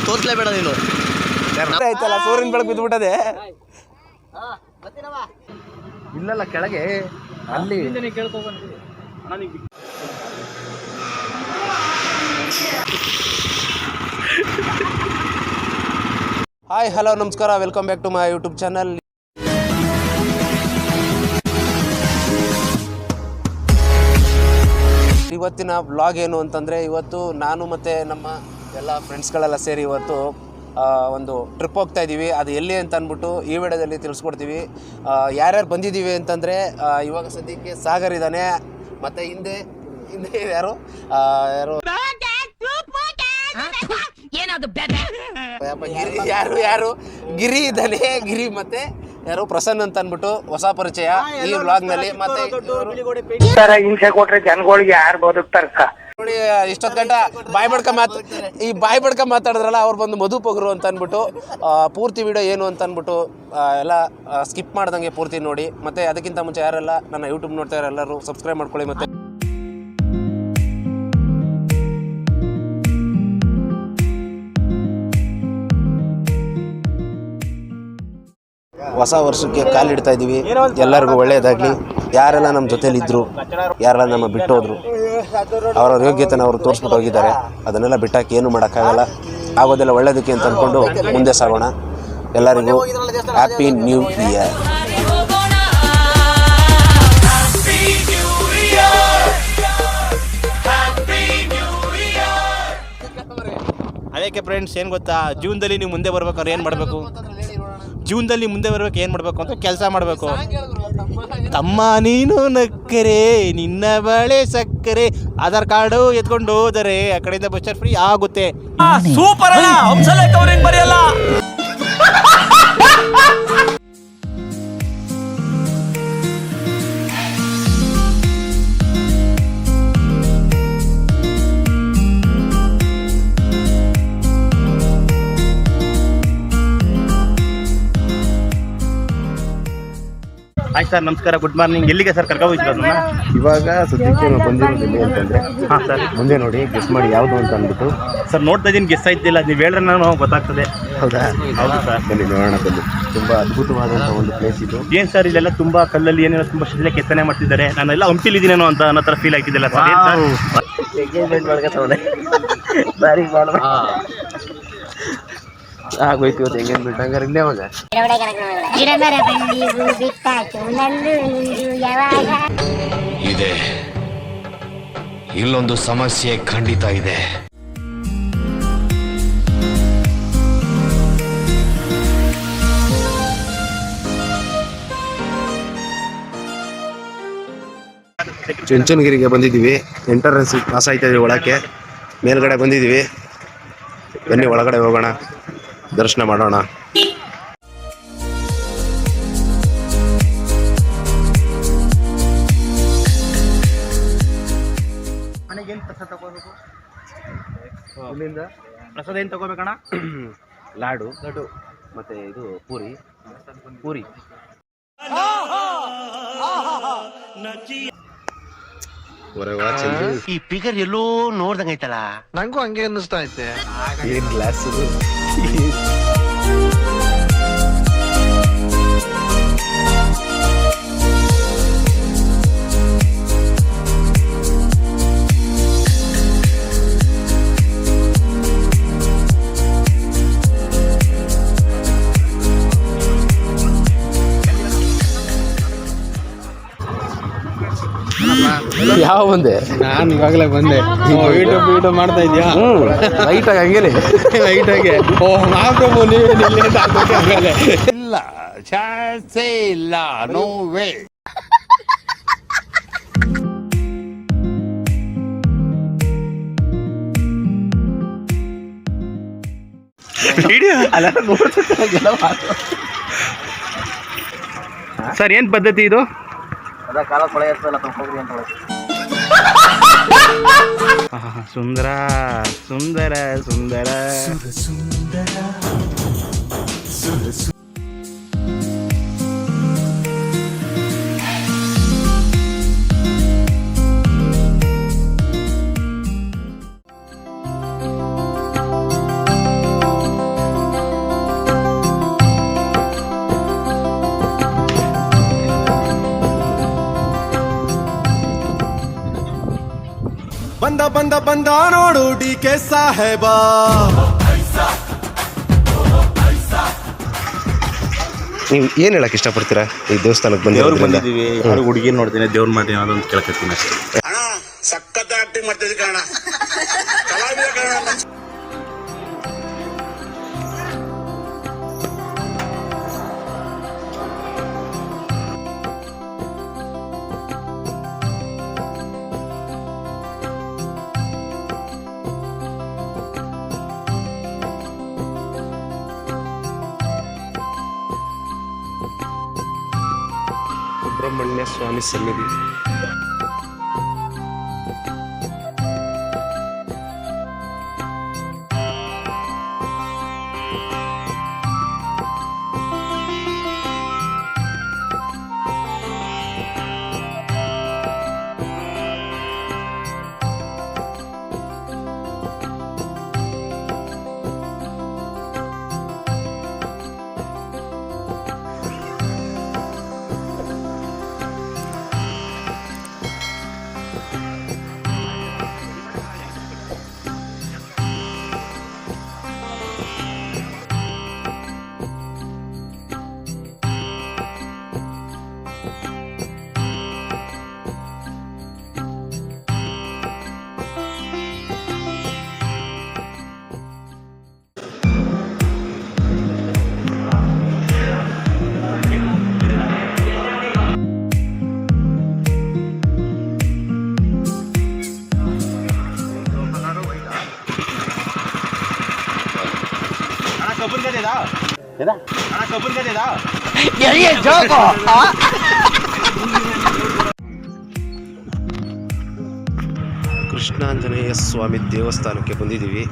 ತೋರಿಸ್ಲೇಬೇಡ ನೀನು. ಆಯ್ತಲ್ಲ, ಸೂರ್ಯನ ಬೆಳಕು ಬಿದ್ದುಬಿಟ್ಟದೆ. ಇಲ್ಲಲ್ಲ ಕೆಳಗೆ ಅಲ್ಲಿ ಹಾಯ್ ಹಲೋ ನಮಸ್ಕಾರ, welcome back to my YouTube channel. ಇವತ್ತಿನ ವ್ಲಾಗ್ ಏನು ಅಂತಂದರೆ, ಇವತ್ತು ನಾನು ಮತ್ತು ನಮ್ಮ ಎಲ್ಲ ಫ್ರೆಂಡ್ಸ್ಗಳೆಲ್ಲ ಸೇರಿ ಇವತ್ತು ಒಂದು ಟ್ರಿಪ್ ಹೋಗ್ತಾ ಇದ್ದೀವಿ. ಅದು ಎಲ್ಲಿ ಅಂತ ಅಂದ್ಬಿಟ್ಟು ಈ ವಿಡಿಯೋದಲ್ಲಿ ತಿಳಿಸ್ಕೊಡ್ತೀವಿ. ಯಾರ್ಯಾರು ಬಂದಿದ್ದೀವಿ ಅಂತಂದರೆ, ಇವಾಗ ಸದ್ಯಕ್ಕೆ ಸಾಗರ್ ಇದ್ದಾನೆ, ಮತ್ತು ಹಿಂದೆ ಯಾರು ಯಾರು ಗಿರಿ ಇದ್ದಾನೆ. ಗಿರಿ ಮತ್ತೆ ಯಾರು ಪ್ರಸನ್ನ ಅಂತ ಅಂದ್ಬಿಟ್ಟು ಹೊಸ ಪರಿಚಯ ಈ ವ್ಲಾಗ್ ನಲ್ಲಿ. ಮತ್ತೆ ಹಿಂಸೆ ಕೊಟ್ರೆ ಜನಗಳಿಗೆ ಯಾರು ಬದುಕ್ತಾರಕ್ಕ ನೋಡಿ, ಇಷ್ಟೊತ್ತು ಗಂಟ ಬಾಯ್ ಬಡ್ಕ ಮಾತಾಡಿದ್ರಲ್ಲ, ಅವ್ರು ಬಂದು ಮಧುಪಗರು ಅಂತ ಅಂದ್ಬಿಟ್ಟು ಪೂರ್ತಿ ವಿಡಿಯೋ ಏನು ಅಂತ ಅಂದ್ಬಿಟ್ಟು ಎಲ್ಲ ಸ್ಕಿಪ್ ಮಾಡ್ದಂಗೆ ಪೂರ್ತಿ ನೋಡಿ. ಮತ್ತೆ ಅದಕ್ಕಿಂತ ಮುಂಚೆ ಯಾರೆಲ್ಲ ನನ್ನ ಯೂಟ್ಯೂಬ್ ನೋಡ್ತಾ ಇರೋ ಎಲ್ಲರೂ ಸಬ್ಸ್ಕ್ರೈಬ್ ಮಾಡ್ಕೊಳ್ಳಿ. ಮತ್ತೆ ಹೊಸ ವರ್ಷಕ್ಕೆ ಕಾಲಿಡ್ತಾ ಇದ್ದೀವಿ. ಎಲ್ಲರಿಗೂ ಒಳ್ಳೆಯದಾಗಲಿ. ಯಾರೆಲ್ಲ ನಮ್ಮ ಜೊತೇಲಿದ್ದರು, ಯಾರೆಲ್ಲ ನಮ್ಮ ಬಿಟ್ಟೋದ್ರು, ಅವರ ಯೋಗ್ಯತೆನ ಅವರು ತೋರಿಸ್ಬಿಟ್ಟು ಹೋಗಿದ್ದಾರೆ. ಅದನ್ನೆಲ್ಲ ಬಿಟ್ಟಾಕಿ ಏನು ಮಾಡೋಕ್ಕಾಗಲ್ಲ. ಆಗೋದೆಲ್ಲ ಒಳ್ಳೆಯದಕ್ಕೆ ಅಂತ ಅಂದ್ಕೊಂಡು ಮುಂದೆ ಸಾಗೋಣ. ಎಲ್ಲರಿಗೂ ಹ್ಯಾಪಿ ನ್ಯೂ ಇಯರ್. ಅದಕ್ಕೆ ಫ್ರೆಂಡ್ಸ್, ಏನು ಗೊತ್ತಾ, ಜೀವನದಲ್ಲಿ ನೀವು ಮುಂದೆ ಬರ್ಬೇಕಾದ್ರೆ ಏನು ಮಾಡಬೇಕು, ಜೀವನದಲ್ಲಿ ಮುಂದೆ ಬರ್ಬೇಕು ಏನು ಮಾಡಬೇಕು ಅಂತ ಕೆಲಸ ಮಾಡಬೇಕು. ತಮ್ಮ ನೀನು ನಕ್ಕರೆ ನಿನ್ನ ಬಳೆ ಸಕ್ಕರೆ, ಆಧಾರ್ ಕಾರ್ಡು ಎತ್ಕೊಂಡು ಹೋದರೆ ಆ ಕಡೆಯಿಂದ ಬಸ್ ಚಾರ್ಜ್ ಫ್ರೀ ಆಗುತ್ತೆ. ಸೂಪರ್ ಅಣ್ಣ, ಹಂಸಲೇಖ ಅವ್ರು ಹೆಂಗ್ ಬರೆಯಲ್ಲ. ಆಯ್ತು ಸರ್, ನಮಸ್ಕಾರ, ಗುಡ್ ಮಾರ್ನಿಂಗ್. ಎಲ್ಲಿಗೆ ಸರ್ ಕರ್ಕೊ ಹೋಗ್ತೀರ? ಇವಾಗ ಸದ್ಯಕ್ಕೆ ಬಂದಿರೋದು ಎಲ್ಲಿ ಅಂತಂದರೆ, ಹಾಂ ಸರ್, ಮುಂದೆ ನೋಡಿ ಗೆಸ್ ಮಾಡಿ ಯಾವುದು ಅಂತ ಅಂದ್ಬಿಟ್ಟು. ಸರ್ ನೋಡ್ತಾ ಇದ್ದೀನಿ, ಗೆಸ್ ಆಯ್ತಿಲ್ಲ, ನೀವು ಹೇಳಿದ್ರೆ ನಾನು ಗೊತ್ತಾಗ್ತದೆ. ಹೌದಾ? ಹೌದು ಸರ್, ಬನ್ನಿ ನೋಡೋಣ. ಬನ್ನಿ, ತುಂಬ ಅದ್ಭುತವಾದಂಥ ಒಂದು ಪ್ಲೇಸ್ ಇದು. ಏನು ಸರ್, ಇಲ್ಲೆಲ್ಲ ತುಂಬ ಕಲ್ಲಲ್ಲಿ ಏನೇನೋ ತುಂಬ ಶಿಲೆ ಕೆತ್ತನೆ ಮಾಡ್ತಿದ್ದಾರೆ. ನಾನೆಲ್ಲ ಹಂಪಿಲಿದ್ದೀನೇನೋ ಅಂತ ಅನ್ನೋ ಥರ ಫೀಲ್ ಆಗ್ತಿದ್ದಿಲ್ಲ ಸರ್. ಎಂಗೇಜ್ಮೆಂಟ್ ಮಾಡ್ಕೊತವನೆ ಬಾರಿ ಮಾಡೋಣ ಆಗೋಯ್ತು ಇವತ್ತು ಎಂಗೇಜ್ಮೆಂಟ್. ಹಂಗಾರೆ ಇನ್ನೇ ಅವಾಗ ಇದೆ, ಇಲ್ಲೊಂದು ಸಮಸ್ಯೆ ಖಂಡಿತ ಇದೆ. ಚುಂಚನಗಿರಿಗೆ ಬಂದಿದ್ದೀವಿ. ಎಂಟ್ರೆನ್ಸ್ ಪಾಸ್ ಆಯ್ತಾ ಇದೀವಿ, ಒಳಕ್ಕೆ ಮೇಲ್ಗಡೆ ಬಂದಿದ್ದೀವಿ. ಬನ್ನಿ ಒಳಗಡೆ ಹೋಗೋಣ, ದರ್ಶನ ಮಾಡೋಣ. ಮನೆಗೇನು ಪ್ರಸಾದ ತಗೋಬೇಕು? ಇಲ್ಲಿಂದ ಪ್ರಸಾದ ಏನು ತಗೋಬೇಕಣ್ಣ? ಲಾಡು ಮತ್ತೆ ಇದು ಪೂರಿ. ಈ ಫಿಗರ್ ಎಲ್ಲೋ ನೋಡ್ದಂಗೈತಲ್ಲ, ನಂಗೂ ಹಂಗೆ ಅನ್ನಿಸ್ತಾ ಐತೆ. ಏನ್ ಗ್ಲಾಸ್ ಇದು? ಯಾವ ಬಂದೆ? ನಾನು ಇವಾಗಲೇ ಬಂದೆ. ಯೂಟ್ಯೂಬ್ ಮಾಡ್ತಾ ಇದೀಯಾ? ಲೈಟಾಗಿ ಹಂಗೇನೆ ಲೈಟಾಗಿ. ಓ ಮಹಾಪ್ರಭು, ನೀವೇನಿಲ್ಲ ಇಲ್ಲ, ಚಾನ್ಸೇ ಇಲ್ಲ, ನೋ ವೇ. ಸರ್, ಏನು ಪದ್ಧತಿ ಇದು? ಸುಂದರ ಸುಂದರ ಸುಂದರ ಬಂದ ನೋಡು DK ಸಾಹೇಬ. ನೀವು ಏನು ಹೇಳಕ್ಕೆ ಇಷ್ಟಪಡ್ತೀರಾ ಈ ದೇವಸ್ಥಾನಕ್ಕೆ ದೇವ್ರಿಗೆ ಬಂದಿರೋದ್ರಿಂದ? ಬಂದಿದ್ದೀವಿ, ಯಾರು ಹುಡುಗಿ ನೋಡ್ತೀನಿ, ದೇವ್ರ ಮಾಡ್ತೀನಿ ಅದೊಂದು ಕೇಳ್ಕೊತೀನಿ ಅಷ್ಟೇ. ಸಖತ್ ಆಕ್ಟಿಂಗ್ ಮಾಡ್ತಿದ್ದೆ ಕಾರಣ ಸುಬ್ರಹ್ಮಣ್ಯ ಸ್ವಾಮಿ ಸನ್ನಿಧಿ. ಕೃಷ್ಣಾಂಜನೇಯ ಸ್ವಾಮಿ ದೇವಸ್ಥಾನಕ್ಕೆ ಬಂದಿದ್ದೀವಿ.